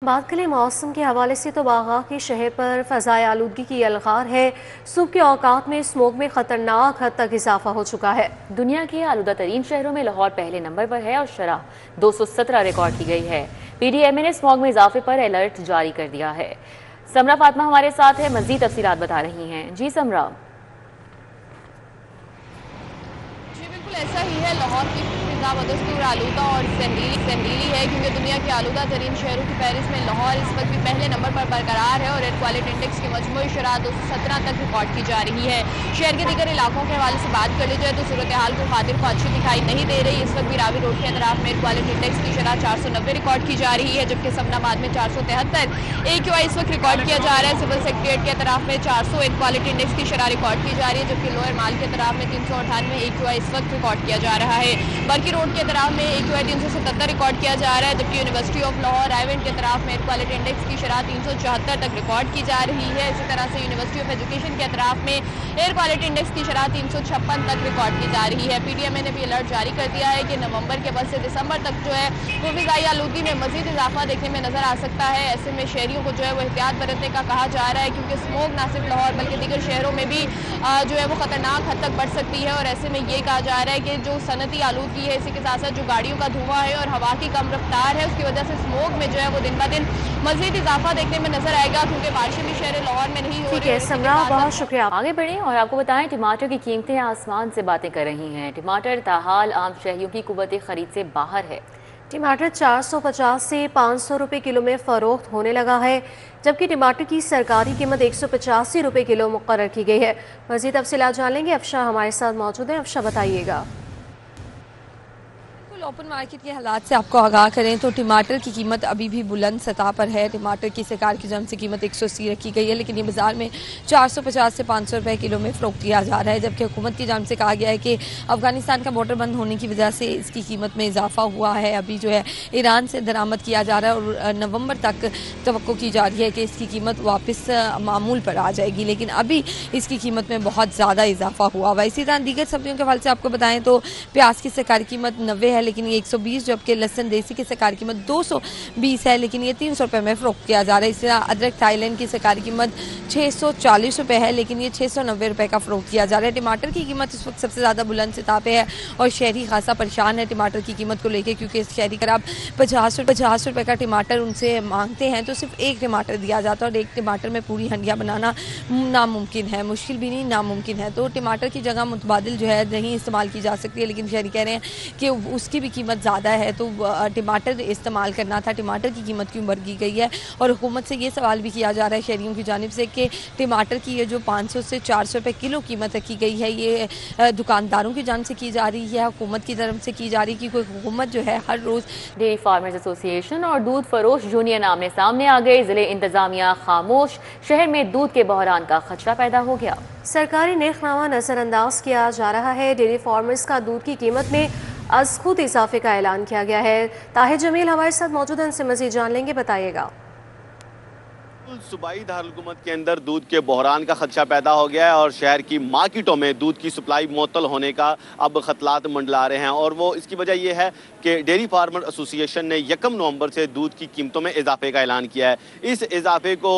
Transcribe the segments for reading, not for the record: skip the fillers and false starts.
बात करें मौसम के हवाले से तो बागा के शहर पर फ़ज़ाए आलूदगी की यलगार है। सुबह के औकात में स्मोक में ख़तरनाक हद तक इजाफा हो चुका है। दुनिया के आलूदा तरीन शहरों में लाहौर पहले नंबर पर है और शरह 217 रिकॉर्ड की गई है। PDMA ने स्मॉग में इजाफे पर अलर्ट जारी कर दिया है। समरा फातिमा हमारे साथ है, मजीद तफसीलात बता रही हैं। जी समरा। ऐसा ही है, लाहौर की फिजा बदस्तूर आलूदा और जहरीली है क्योंकि दुनिया के आलूदा तरीन शहरों की फहरिस्त में लाहौर इस वक्त भी पहले नंबर पर बरकरार है और एयर क्वालिटी इंडेक्स की मजमूई शरह 217 तक रिकॉर्ड की जा रही है। शहर के दीगर इलाकों के हवाले से बात कर ली जाए तो सूरत हाल को खातिर को अच्छी दिखाई नहीं दे रही। इस वक्त भी रावी रोड के अतराफ में एयर क्वालिटी इंडेक्स की शरह 490 रिकॉर्ड की जा रही है, जबकि समनाबाद में 473 AQI इस वक्त रिकॉर्ड किया जा रहा है। सिविल सेक्रेटरीट के अतराफ में 400 एयर क्वालिटी इंडेक्स की शरह रिकॉर्ड की जा रही है, जबकि लोअर माल के अतराफ में 398 AQI इस वक्त रिकॉर्ड किया जा रहा है। बरकी रोड के तरफ में AQI 377 रिकॉर्ड किया जा रहा है, जबकि यूनिवर्सिटी ऑफ लाहौर आइवेंट के तरफ में एयर क्वालिटी इंडेक्स की शरह 374 तक रिकॉर्ड की जा रही है। इसी तरह से यूनिवर्सिटी ऑफ एजुकेशन के तरफ में एयर क्वालिटी इंडेक्स की शरह 356 तक रिकॉर्ड की जा रही है। PDMA ने भी अलर्ट जारी कर दिया है कि नवंबर के बाद से दिसंबर तक जो है वो फिजाई आलूदगी में मजीद इजाफा देखने में नजर आ सकता है। ऐसे में शहरियों को जो है वो एहतियात बरतने का कहा जा रहा है क्योंकि स्मोक न सिर्फ लाहौर बल्कि दीगर शहरों में भी जो है वो खतरनाक हद तक बढ़ सकती है। और ऐसे में ये कहा जा रहा है कि जो सनती आलूदगी है, इसी के साथ साथ जो गाड़ियों का धुआं है और हवा की कम रफ्तार है, उसकी वजह से स्मोक में जो है वो दिन ब दिन मजीद इजाफा देखने में नजर आएगा क्योंकि बारिशें भी शहर लाहौर में नहीं हो रही है। समरा, बहुत शुक्रिया। आगे बढ़ें और आपको बताएं, टमाटर की कीमतें आसमान से बातें कर रही हैं। टमाटर ताहाल आम शहरियों की कुव्वत खरीद से बाहर है। टमाटर 450 से 500 रुपये किलो में फ़रोख्त होने लगा है, जबकि टमाटर की सरकारी कीमत 185 रुपये किलो मुकर्रर की गई है। मज़ीद तफसीलात जान लेंगे। अफशा हमारे साथ मौजूद है। अफशा, बताइएगा। ओपन मार्केट के हालात से आपको आगाह करें तो टमाटर की कीमत अभी भी बुलंद सतह पर है। टमाटर की सरकार की जानिब से कीमत 180 रखी गई है, लेकिन ये बाजार में 450 से 500 रुपये किलो में फ़रोख्त किया जा रहा है, जबकि हुकूमत की जानिब से कहा गया है कि अफगानिस्तान का बॉर्डर बंद होने की वजह से इसकी कीमत में इजाफा हुआ है। अभी जो है ईरान से दरामद किया जा रहा है और नवंबर तक तवक्को की जा रही है कि इसकी कीमत वापस मामूल पर आ जाएगी, लेकिन अभी इसकी कीमत में बहुत ज़्यादा इजाफा हुआ हुआ है। इसी तरह दीगर सब्जियों के हवाले से आपको बताएं तो प्याज की सरकारी कीमत 90 है, लेकिन ये 120, जबकि लहसुन देसी की सरकारी कीमत 220 है, लेकिन ये 300 रुपये में फ़रोख्त किया जा रहा है। इस तरह अदरक थाईलैंड की सरकारी कीमत 640 रुपये है, लेकिन ये 690 रुपये का फ़रोख्त किया जा रहा है। टमाटर की कीमत इस वक्त सबसे ज़्यादा बुलंद सतह पे है और शहरी खासा परेशान है टमाटर की कीमत को लेकर, क्योंकि शहरी अगर आप 50 रुपये का टमाटर उनसे मांगते हैं तो सिर्फ एक टमाटर दिया जाता है और एक टमाटर में पूरी हंडियाँ बनाना नामुमकिन है, मुश्किल भी नहीं नामुमकिन है। तो टमाटर की जगह मुतबादिल जो है नहीं इस्तेमाल की जा सकती है, लेकिन शहरी कह रहे हैं कि उसकी भी कीमत ज़्यादा है तो टमाटर इस्तेमाल करना था। टमाटर की कीमत क्यों बढ़ गई है और हुकूमत से ये सवाल भी किया जा रहा है शहरियों की जानिब से कि टमाटर की ये जो 500 से 400 रुपये किलो कीमत रखी गई है, ये दुकानदारों की जानिब से की जा रही है, हुकूमत की तरफ से की जा रही है, क्योंकि हुकूमत जो है हर रोज़ डेयरी फार्मर्स एसोसिएशन और दूध फरोश यूनियन आमने सामने आ गए। जिले इंतजामिया खामोश, शहर में दूध के बहरान का खतरा पैदा हो गया। सरकारी नेकनामा नज़रअंदाज किया जा रहा है। डेयरी फार्मर्स का दूध की कीमत में आज खुद इजाफे का ऐलान किया गया है। ताहिर जमील हमारे साथ मौजूद हैं, उनसे मज़ीद जान लेंगे। बताइएगा। सूबाई दारकूमत के अंदर दूध के बहरान का खदशा पैदा हो गया है और शहर की मार्केटों में दूध की सप्लाई मुअत्तल होने का अब खतलात मंडला रहे हैं। और वो इसकी वजह यह है कि डेयरी फार्मर एसोसिएशन ने 1 नवंबर से दूध की कीमतों में इजाफे का ऐलान किया है। इस इजाफे को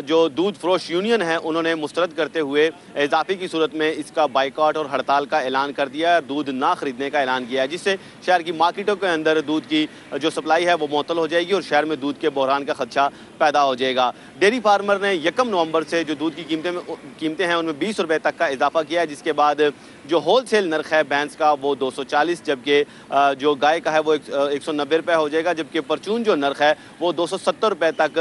जो दूध फरोश यूनियन है उन्होंने मुस्तरद करते हुए इजाफे की सूरत में इसका बाइकआउट और हड़ताल का ऐलान कर दिया है, दूध ना खरीदने का ऐलान किया है, जिससे शहर की मार्केटों के अंदर दूध की जो सप्लाई है वो मुअत्तल हो जाएगी और शहर में दूध के बहरान का खदशा पैदा हो जाएगा। डेयरी फार्मर ने 1 नवंबर से जो दूध की कीमतें हैं उनमें 20 रुपये तक का इजाफा किया है, जिसके बाद जो होलसेल नर्ख है भैंस का वो 240, जबकि जो गाय का है वो 190 रुपये हो जाएगा, जबकि परचून जो नर्ख है वो 270 रुपये तक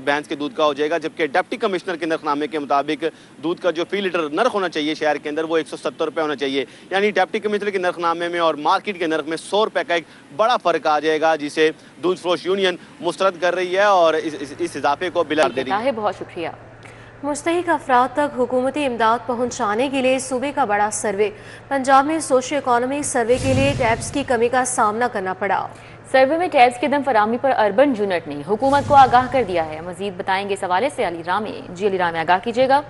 भैंस के दूध का हो जाएगा। जबकि डिप्टी कमिश्नर के नरखनामे के मुताबिक दूध का जो फी लीटर नर्ख होना चाहिए शहर के अंदर वो 170 रुपये होना चाहिए, यानी डिप्टी कमिश्नर के नरखनामे में और मार्केट के नर्ख में 100 रुपये का एक बड़ा फ़र्क आ जाएगा, जिसे दूध फरोश यूनियन मुस्तरद कर रही है और इस इजाफे को बिला दे रही है। बहुत शुक्रिया। मुस्तहिक अफराद तक हुकूमती इमदाद पहुँचाने के लिए सूबे का बड़ा सर्वे। पंजाब में सोशो इकॉनॉमिक सर्वे के लिए टैब्स की कमी का सामना करना पड़ा। सर्वे में टैब्स की दम फराहमी पर अर्बन यूनिट ने हुकूमत को आगाह कर दिया है। मजीद बताएंगे इस हवाले से अली रामे। जी अली रामे, आगाह कीजिएगा।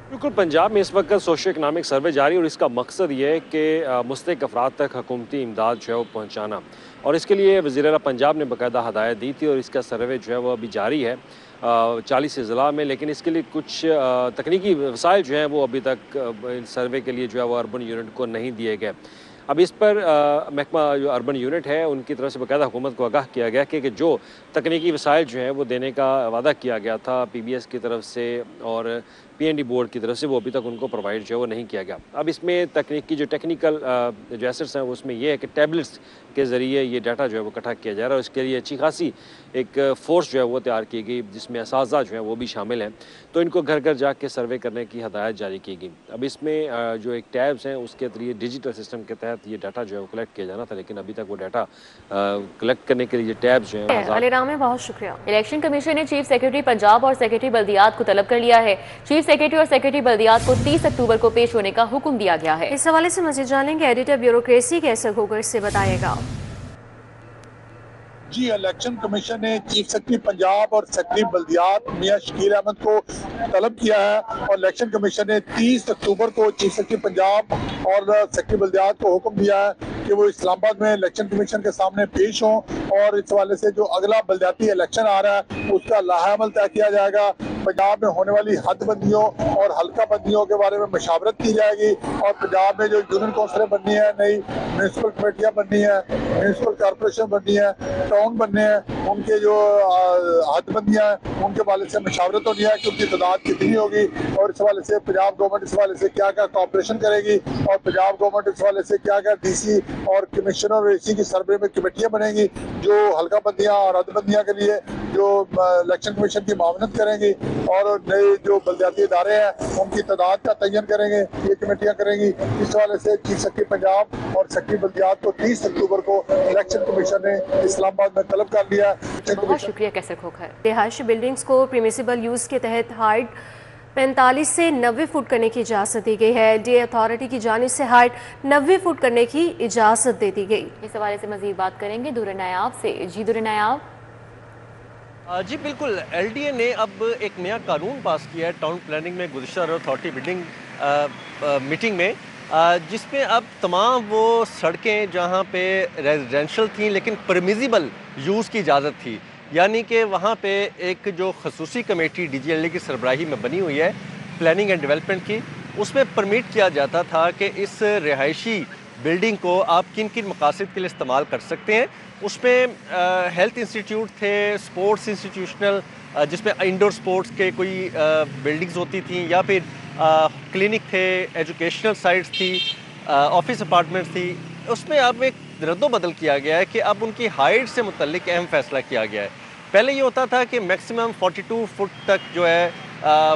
बिल्कुल, पंजाब में इस वक्त सोशो इकनॉमिक सर्वे जारी और इसका मकसद ये है कि मुस्तहिक अफराद तक हुकूमती इमदाद जो है वो पहुँचाना। और इसके लिए वज़ीर आला पंजाब ने बाकायदा हदायत दी थी और इसका सर्वे जो है वो अभी जारी है 40 ज़िला में। लेकिन इसके लिए कुछ तकनीकी वसाइल जो हैं वो अभी तक सर्वे के लिए जो है वो अर्बन यूनिट को नहीं दिए गए। अब इस पर महकमा जो अर्बन यूनिट है उनकी तरफ से बाकायदा हुकूमत को आगाह किया गया कि जो तकनीकी वसाइल जो हैं वो देने का वादा किया गया था PBS की तरफ से और PND बोर्ड की तरफ से, वो अभी तक उनको प्रोवाइड जो है वो नहीं किया गया। अब इसमें तकनीकी जो टेक्निकल जो एसेट्स हैं उसमें ये है कि टैबलेट्स के ज़रिए ये डाटा जो है वो इकट्ठा किया जा रहा है। उसके लिए अच्छी खासी एक फ़ोर्स जो है वो तैयार की गई जिसमें असातिज़ा जो है वो भी शामिल हैं। तो इनको घर घर जाके सर्वे करने की हदायत जारी की गई। अब इसमें जो एक टैब्स हैं उसके जरिए डिजिटल सिस्टम के तहत ये डाटा जो है वो कलेक्ट किया जाना था, लेकिन अभी तक वो डाटा कलेक्ट करने के लिए टैब्स जो हैं। अलीराम में बहुत शुक्रिया। इलेक्शन कमीशन ने चीफ सेक्रेटरी पंजाब और सेक्रेटरी बल्दियात को तलब कर लिया है। चीफ सेक्रेटरी और सेक्रेटरी बल्दियात को 30 अक्टूबर को पेश होने का हुक्म दिया गया है। इस हवाले से मजीद जानेंगे एडिटर ब्यूरोक्रेसी कैसे होकर से बताएगा। जी, इलेक्शन कमीशन ने चीफ सेक्रेटरी पंजाब और सेक्रेटरी बल्दियात मियां शकील अहमद को तलब किया है और इलेक्शन कमीशन ने 30 अक्टूबर को चीफ सेक्रेटरी पंजाब और सेक्रेटरी बल्दियात को हुक्म दिया है कि वो इस्लामाबाद में इलेक्शन कमीशन के सामने पेश हों और इस हवाले से जो अगला बल्दियाती इलेक्शन आ रहा है उसका लाहेअमल तय किया जाएगा। पंजाब में होने वाली हदबंदियों और हल्का बंदियों के बारे में मशावरत की जाएगी और पंजाब में जो यूनियन कौंसिलें बननी है, नई म्यूनसिपल कमेटियाँ बननी है, म्यूनसिपल कॉरपोरेशन बननी है, टाउन बनने हैं, उनके जो हदबंदियाँ हैं उनके हवाले से मशावरत होनी है कि उनकी तादाद कितनी होगी और इस हवाले से पंजाब गवर्नमेंट इस हवाले से क्या क्या कॉपरेशन करेगी और पंजाब गवर्नमेंट इस हवाले से क्या क्या DC और कमिश्नर और AC की सरबराही में कमेटियाँ बनेंगी जो हल्का बंदियाँ और हदबंदियाँ के लिए जो इलेक्शन कमीशन की मामनत करेंगी और नए जो बल्दियाती इदारे हैं उनकी तादाद का तयन करेंगे, ये कमेटियाँ करेंगी। इस हवाले से चीफ सेक्रेटरी पंजाब और सेक्रेटरी बल्दियात को 30 अक्टूबर को इलेक्शन कमीशन ने इस्लामाबाद में तलब कर लिया। बहुत शुक्रिया कैसर खोखर। रिहायशी बिल्डिंग्स को परमिसिबल यूज के तहत हाइट 45 से 90 फुट करने की इजाज़त दी गई है। LDA अथॉरिटी की जानिब से हाइट 90 फुट करने की इजाज़त दे दी गई। इस हवाले से मजीद बात करेंगे दुर्र नायाब से। जी दुर्र नायाब। जी बिल्कुल, LDA ने अब एक नया कानून पास किया है टाउन प्लानिंग में गुज़िश्ता अथॉरिटी बिल्डिंग मीटिंग में, जिसमें अब तमाम वो सड़कें जहाँ पे रेजिडेंशियल थी लेकिन परमिसिबल यूज़ की इजाज़त थी, यानी कि वहाँ पे एक जो खसूसी कमेटी DGLA की सरबराही में बनी हुई है प्लानिंग एंड डेवलपमेंट की, उसमें परमिट किया जाता था कि इस रिहायशी बिल्डिंग को आप किन किन मकासद के लिए इस्तेमाल कर सकते हैं। उसमें हेल्थ इंस्टीट्यूट थे, स्पोर्ट्स इंस्टीट्यूशनल जिसमें इंडोर स्पोर्ट्स के कोई बिल्डिंग्स होती थी या फिर क्लिनिक थे, एजुकेशनल साइट्स थी, ऑफिस अपार्टमेंट्स थी। उसमें अब एक रद्दोबदल किया गया है कि अब उनकी हाइट से मुतल्लिक अहम फैसला किया गया है। पहले ये होता था कि मैक्सिमम 42 फुट तक जो है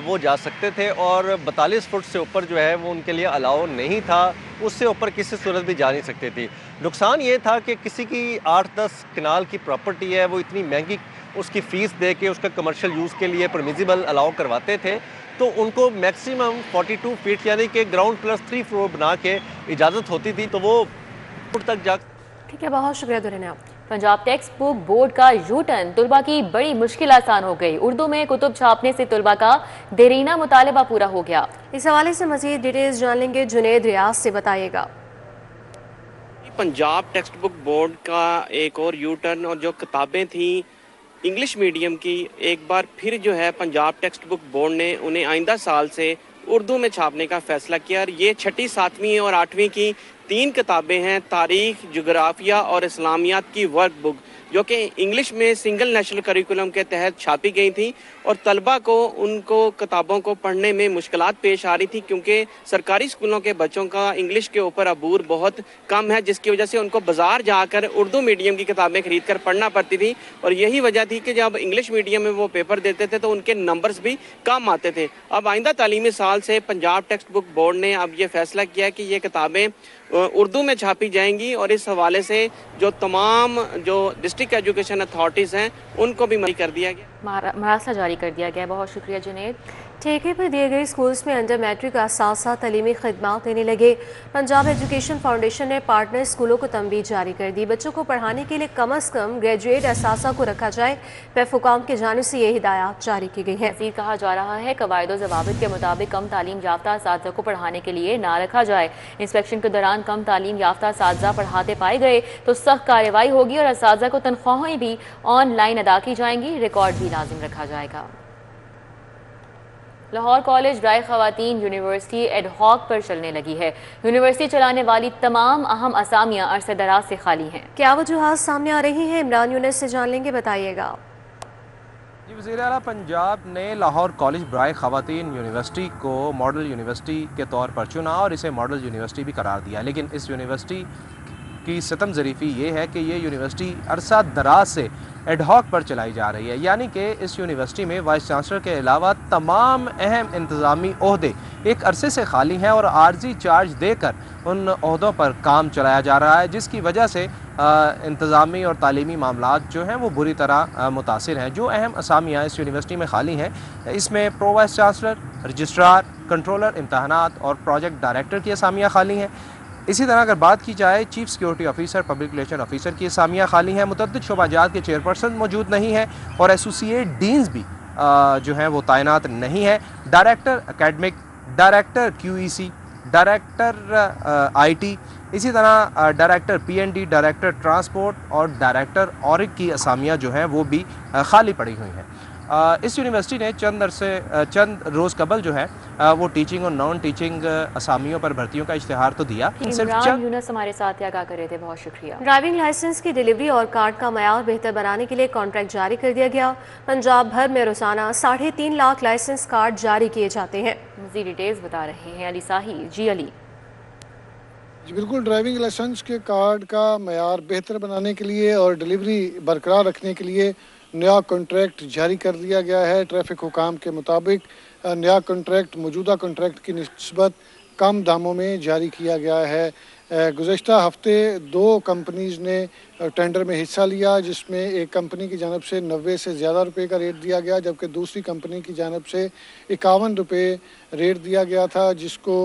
वो जा सकते थे और 42 फुट से ऊपर जो है वो उनके लिए अलाउ नहीं था, उससे ऊपर किसी सूरत भी जा नहीं सकते थे। नुकसान ये था कि किसी की 8-10 कनाल की प्रॉपर्टी है वो इतनी महंगी उसकी फ़ीस दे के उसका कमर्शियल यूज़ के लिए परमिसिबल अलाउ करवाते थे, तो उनको मैक्सिमम 42 फीट यानी कि ग्राउंड प्लस 3 फ्लोर बना के इजाज़त होती थी, तो वो फुट तक जा। ठीक है, बहुत शुक्रिया Durr. Punjab text book board का यूटर्न, तुलबा की बड़ी मुश्किल आसान हो गई। उर्दू में कुतुब छापने से तुलबा का देरीना मुतालबा पूरा हो गया। इस हवाले से मजीद डिटेल्स जान लेंगे, जुनेद रियाज से बताइएगा। पंजाब टेक्स्ट बुक बोर्ड का एक और यूटर्न और जो किताबें थी इंग्लिश मीडियम की, एक बार फिर जो है पंजाब टेक्स्ट बुक बोर्ड ने उन्हें आइंदा साल से उर्दू में छापने का फैसला किया। और ये 6ठी, 7वीं और 8वीं की 3 किताबें हैं, तारीख, जोग्राफिया और इस्लामियात की वर्क बुक, जो कि इंग्लिश में सिंगल नेशनल करिकुलम के तहत छापी गई थी और तलबा को उनको किताबों को पढ़ने में मुश्किलात पेश आ रही थी क्योंकि सरकारी स्कूलों के बच्चों का इंग्लिश के ऊपर अबूर बहुत कम है, जिसकी वजह से उनको बाजार जाकर उर्दू मीडियम की किताबें खरीद कर पढ़ना पड़ती थी। और यही वजह थी कि जब इंग्लिश मीडियम में वो पेपर देते थे तो उनके नंबर्स भी कम आते थे। अब आइंदा तालीमी साल से पंजाब टेक्स्ट बुक बोर्ड ने अब ये फैसला किया कि ये किताबें उर्दू में छापी जाएंगी और इस हवाले से जो तमाम जो डिस्ट्रिक्ट एजुकेशन अथॉरिटीज़ हैं उनको भी मरी कर दिया गया, मरासला जारी कर दिया गया। बहुत शुक्रिया जुनेद। ठेके पर दिए गए स्कूल्स में अंडर मैट्रिक असासा तलीमी खिदमात देने लगे। पंजाब एजुकेशन फाउंडेशन ने पार्टनर स्कूलों को तंबीह जारी कर दी। बच्चों को पढ़ाने के लिए कम अज़ कम ग्रेजुएट असासा को रखा जाए। पैफुकाम की जानिब से ये हिदायत जारी की गई है। मज़ीद कहा जा रहा है कवायद व ज़वाबित के मुताबिक कम तालीम याफ्ता असातिज़ा को पढ़ाने के लिए ना रखा जाए। इंस्पेक्शन के दौरान कम तालीम याफ्ता असातिज़ा पढ़ाते पाए गए तो सख्त कार्रवाई होगी और असातिज़ा को तनख्वाहें भी ऑनलाइन अदा की जाएंगी। रिकॉर्ड भी लाजिम रखा जाएगा। लाहौर कॉलेज ब्राए ख़वातीन यूनिवर्सिटी एडहॉक पर चलने लगी है। यूनिवर्सिटी चलाने वाली तमाम अहम असामियाँ अरसे दराज से खाली हैं। क्या वजूहात सामने आ रही हैं, इमरान यूनिस से जान लेंगे, बताइएगा। वज़ीर आला पंजाब ने लाहौर कॉलेज ब्राए ख़वातीन यूनिवर्सिटी को मॉडल यूनिवर्सिटी के तौर पर चुना और इसे मॉडल यूनिवर्सिटी भी करार दिया। लेकिन इस यूनिवर्सिटी की सितम ज़रीफ़ी ये है कि ये यूनिवर्सिटी अरसा दराज से एडहॉक पर चलाई जा रही है, यानी कि इस यूनिवर्सिटी में वाइस चांसलर के अलावा तमाम अहम इंतज़ामी ओहदे एक अरसे से खाली हैं और आर्जी चार्ज देकर उन ओहदों पर काम चलाया जा रहा है, जिसकी वजह से इंतज़ामी और तालीमी मामलात जो हैं वो बुरी तरह मुतासिर हैं। जो अहम असामियाँ इस यूनिवर्सिटी में खाली हैं, इसमें pro vice chancellor, registrar, controller इम्तहानात और प्रोजेक्ट डायरेक्टर की असामियाँ खाली हैं। इसी तरह अगर बात की जाए chief security officer, public relation officer की असामियाँ खाली हैं। मुतअद्दिद शोबाजात के चेयरपर्सन मौजूद नहीं हैं और एसोसिएट डीन्स भी जो हैं वो तैनात नहीं है। Director academic, director QEC, director IT, इसी तरह डायरेक्टर PND, डायरेक्टर ट्रांसपोर्ट और डायरेक्टर ऑरिक की असामियाँ जो हैं वो भी खाली पड़ी हुई हैं। इस यूनिवर्सिटी ने चंद रोज़ कबल जो है वो टीचिंग और नॉन टीचिंग असामियों पर भर्तियों का इश्तिहार तो दिया। इमरान यूनुस हमारे साथ आगाह कर रहे थे, बहुत शुक्रिया। ड्राइविंग लाइसेंस की डिलीवरी और कार्ड का मयार बेहतर बनाने के लिए कॉन्ट्रैक्ट जारी कर दिया गया। पंजाब भर में रोजाना 3.5 लाख लाइसेंस कार्ड जारी किए जाते हैं। मज़ीद डिटेल्स बता रहे हैं अली साही। जी अली। जी बिल्कुल, ड्राइविंग लाइसेंस के कार्ड का मयार बेहतर बनाने के लिए और डिलीवरी बरकरार रखने के लिए नया कॉन्ट्रैक्ट जारी कर दिया गया है। ट्रैफिक हुकाम के मुताबिक नया कॉन्ट्रैक्ट मौजूदा कॉन्ट्रैक्ट की निस्बत कम दामों में जारी किया गया है। गुज़श्ता हफ्ते 2 कंपनीज़ ने टेंडर में हिस्सा लिया, जिसमें एक कंपनी की जानब से 90 से ज़्यादा रुपए का रेट दिया गया, जबकि दूसरी कंपनी की जानब से 51 रुपये रेट दिया गया था, जिसको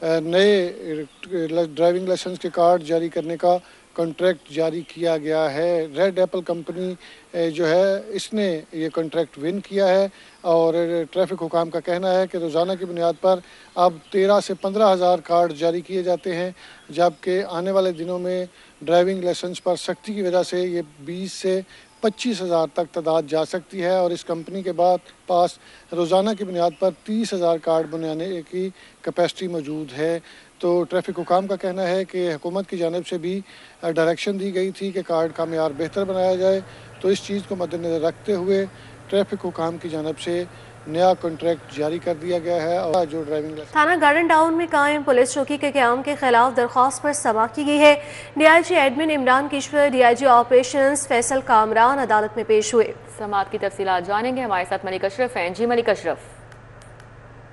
नए ड्राइविंग लाइसेंस के कार्ड जारी करने का कॉन्ट्रैक्ट जारी किया गया है। रेड एप्पल कंपनी जो है इसने ये कॉन्ट्रैक्ट विन किया है और ट्रैफिक हुकाम का कहना है कि रोज़ाना की बुनियाद पर अब 13 से 15 हज़ार कार्ड जारी किए जाते हैं, जबकि आने वाले दिनों में ड्राइविंग लाइसेंस पर सख्ती की वजह से ये 20 से 25 हज़ार तक तादाद जा सकती है और इस कंपनी के पास रोज़ाना की बुनियाद पर 30 हज़ार कार्ड बनाने की कैपेसिटी मौजूद है। तो ट्रैफिक हुकाम का कहना है कि हुकूमत की जानिब से भी डायरेक्शन दी गई थी कि कार्ड का मयार बेहतर बनाया जाए, तो इस चीज़ को मद्देनज़र रखते हुए ट्रैफिक हुकाम की जानिब से नया कॉन्ट्रैक्ट जारी कर दिया गया है। और जो ड्राइविंग थाना गार्डन टाउन में कायम पुलिस चौकी के क़याम के खिलाफ दरख्वास्त पर समाअत की गई है। DIG admin Imran Kishwar, DIG operations Faisal Kamran अदालत में पेश हुए। समाअत की तफसीलात जानेंगे, हमारे साथ मलिक अशरफ हैं। जी मलिक अशरफ।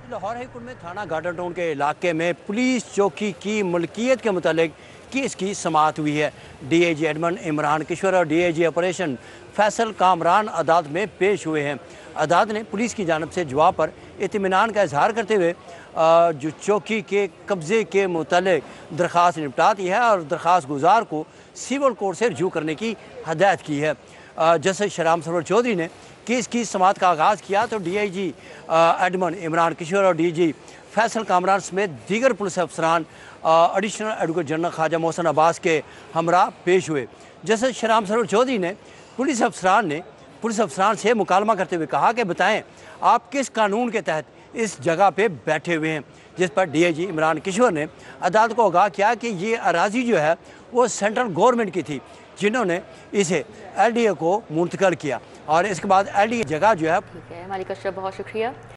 लाहौर हाईकोर्ट में थाना गार्डन टाउन के इलाके में पुलिस चौकी की मुल्कियत के मुतालिक केस की समाअत हुई है। DIG एडमिन इमरान किश्वर और DIG ऑपरेशन फैसल कामरान अदालत में पेश हुए हैं। अदालत ने पुलिस की जानब से जवाब पर इत्मीनान का इजहार करते हुए जो चौकी के कब्ज़े के मुतालिक दरख्वास्त निपटा दी है और दरख्वास्त गुजार को सिविल कोर्ट से रजू करने की हदायत की है। जस्टिस शराम सरवर चौधरी ने केस की समाअत का आगाज़ किया तो DIG एडमिन इमरान किशोर और DIG फैसल कामरान समेत दीगर पुलिस अफसरान additional advocate general Khwaja Mohsin Abbas के हमरा पेश हुए। जस्टिस शराम सरवर चौधरी ने पुलिस अफसरान से मुकालमा करते हुए कहा कि बताएं आप किस कानून के तहत इस जगह पे बैठे हुए हैं, जिस पर DIG इमरान किशोर ने अदालत को आगाह किया कि ये अराजी जो है वो सेंट्रल गवर्नमेंट की थी, जिन्होंने इसे LDA को मुंतकिल किया और इसके बाद LDA जगह जो है। ठीक है मलिक अशरफ, बहुत शुक्रिया।